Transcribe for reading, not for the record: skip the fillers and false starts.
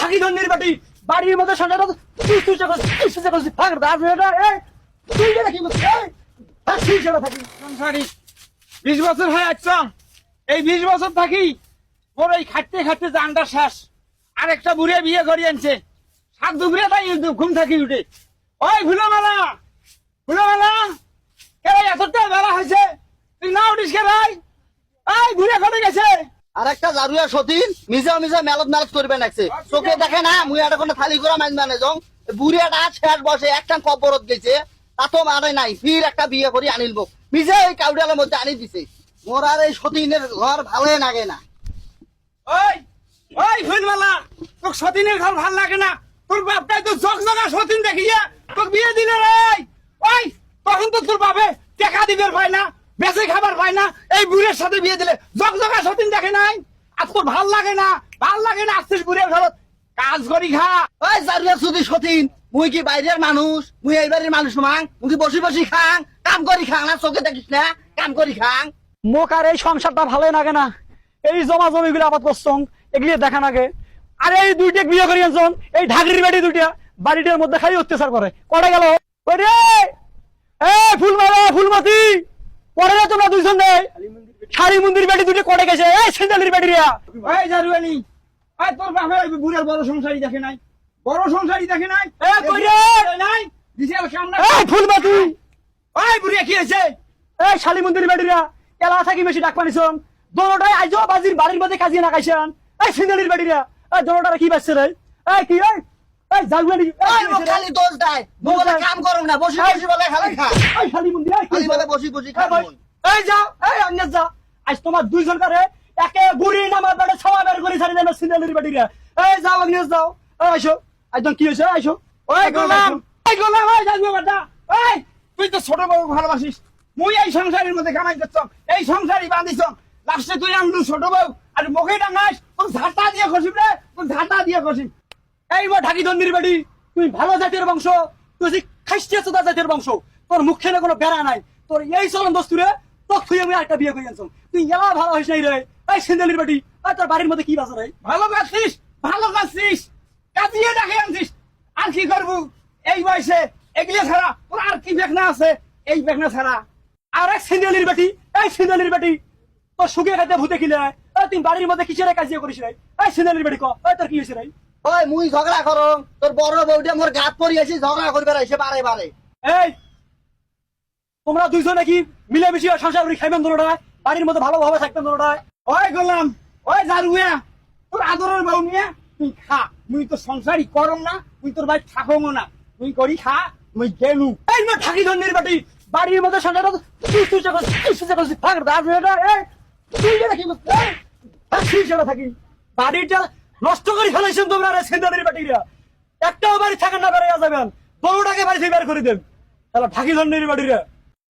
ঢাকি ধন্যের বাটি বাড়ির মধ্যে সংসারটা তুই তুই করছিস ভাগ দাস এই তুই এটা কি করছিস এই তুই সেটা থাকি সংসারী 20 বছর হয় আচ্ছা এই 20 বছর থাকি মোর এই খাটতে খাটতে জানটা শেষ আরেকটা বুড়ে বিয়ে করে আনছে সাত দুপুরে তাই ঘুম থাকি উঠে ওই ভুলোমালা এতটা বেলা হয়েছে তুই না উঠিস কে ভাই এই ঘুরে ঘটে গেছে আর একটা জারুয়া সতীন মিজা মেলত করবে নাকছে চোখে দেখে না মুই এটা কোনো খালি করে মাইন মানে যাও বুড়িয়াটা শেষ বসে একটা কবরত গেছে তা তো মানে নাই ফির একটা বিয়ে করে আনিলব মিজা ওই কাউডালের মধ্যে আনি দিছে মোর আর এই সতীনের ঘর ভালো লাগে না। ওই ওই ফুলমালা তোর সতীনের ঘর ভাল লাগে না তোর বাপটাই তো জগজগা সতীন দেখিয়া তোর বিয়ে দিলে রে ওই তখন তো তোর বাপে টাকা দিবে পায় না বেঁচে খাবার পায় না এই বুড়ের সাথে বিয়ে দিলে জগজগা সতীন দেখে নাই আর তোর ভাল লাগে না আসছিস বুড়ের ঘরত কাজ করি খা ওই জারুয়া যদি সতীন মুই কি বাইরের মানুষ মুই এই বাড়ির মানুষ মাং মুই কি বসি খাং কাম করি খাং না চোখে দেখিস না কাম করি খাং। মোক আর এই সংসারটা ভালো লাগে না এই জমা জমি গুলো আবাদ করছং এগুলি দেখা নাগে আর এই দুইটা বিয়ে করি আনছং এই ঢাকরির বাড়ি দুইটা বাড়িটার মধ্যে খালি অত্যাচার করে কটা গেল ওরে এই ফুলমতি পরে না তোমরা দুইজন নেই শাড়ি মন্দির বাড়ি দুইটা কটে গেছে এই সেন্ডালির বাড়িরা ওই জারুয়ানি ওই তোর বাপে ওই বুড়ের বড় সংসারই দেখে নাই এই কই রে নাই বিশাল সামনে এই ফুলমতি ওই বুড়িয়া কি হয়েছে এই শালি মন্দির বাড়িরা এলা থাকি বেশি ডাক পানিছং দোনোটাই আইজো বাজির বাড়ির মধ্যে কাজিয়ে না খাইছেন এই সেন্ডালির বাড়িরা এই দোনোটারে কি বাজছে রে এই কি এই জাগুয়ানি ওই মুখ খালি দোষ দেয় মুই বলে কাম করুম না বসি বলে খালি খা এই শালি মন্দির খালি বলে বসি খাম এই যাও এই অন্য যা আজ তোমার দুইজন করে একে বুড়ি নামার বেড়ে ছাওয়া বের করে ছাড়ি দেন সিন্দালির বাড়িরা এই যাও অন্য যাও আইসো একদম কি হয়েছে আইসো ওই গোলাম ওই জাগুয়া বাটা ওই তুই তো ছোট বউ ভালোবাসিস মুই এই সংসারের মধ্যে কামাই করছম এই সংসারই বাঁধিছম লাস্টে তুই আমলু ছোট বউ আর মুখে ডাঙাস তোর ঝাঁটা দিয়ে খসিম রে তোর ঝাঁটা দিয়ে খসিম এই বা ঢাকি দন্দির বাড়ি তুই ভালো জাতের বংশ তুই যে খাইছিয়া চোদা জাতের বংশ তোর মুখে না কোনো বেড়া নাই তোর এই চলন দস্তুরে তো খুঁজে আমি একটা বিয়ে করে আনছম তুই এলা ভালো হইস নাই রে এই সিন্দালির বাড়ি এই তোর বাড়ির মধ্যে কি বাজে রে ভালো কাছিস কাজিয়ে দেখে আনছিস আর কি করবো এই বয়সে এগুলো ছাড়া তোর আর কি বেকনা আছে এই বেকনা ছাড়া আর এক সিন্দালির বাড়ি তোর সুখে খাইতে ভূতে কিলে এই তুই বাড়ির মধ্যে কিসের কাজিয়া করিস রে এই সিন্দালির বাড়ি ক এই তোর কি হয়েছে রে ওই মুই ঝগড়া করম তোর বড় বউটা মোর গাত পড়ি আছি ঝগড়া করবে রাইছে বারে এই তোমরা দুইজন নাকি মিলেমিশে সংসার করে খাইবেন দোনোটা বাড়ির মধ্যে ভালোভাবে থাকবেন দোনোটা ওই গোলাম ওই জারুয়া তোর আদরের বউ নিয়ে তুই খা মুই তো সংসারই করম না তুই তোর ভাই থাকবো না তুই করি খা মুই গেলু এই মা ঢাকি ধন্যের বাড়ি বাড়ির মধ্যে সংসারটা তুই করছিস ভাগ দাস এই তুই এটা কি করছিস তুই সেটা থাকি বাড়িটা নষ্ট করে ফেলাইছেন তোমরা রে সেন্দালির বাড়িরা একটাও বাড়ি থাকেন না বেড়ে যাবেন বড়টাকে বাড়ি থেকে বের করে দেন তাহলে ঢাকি ধন্যের বাড়িরা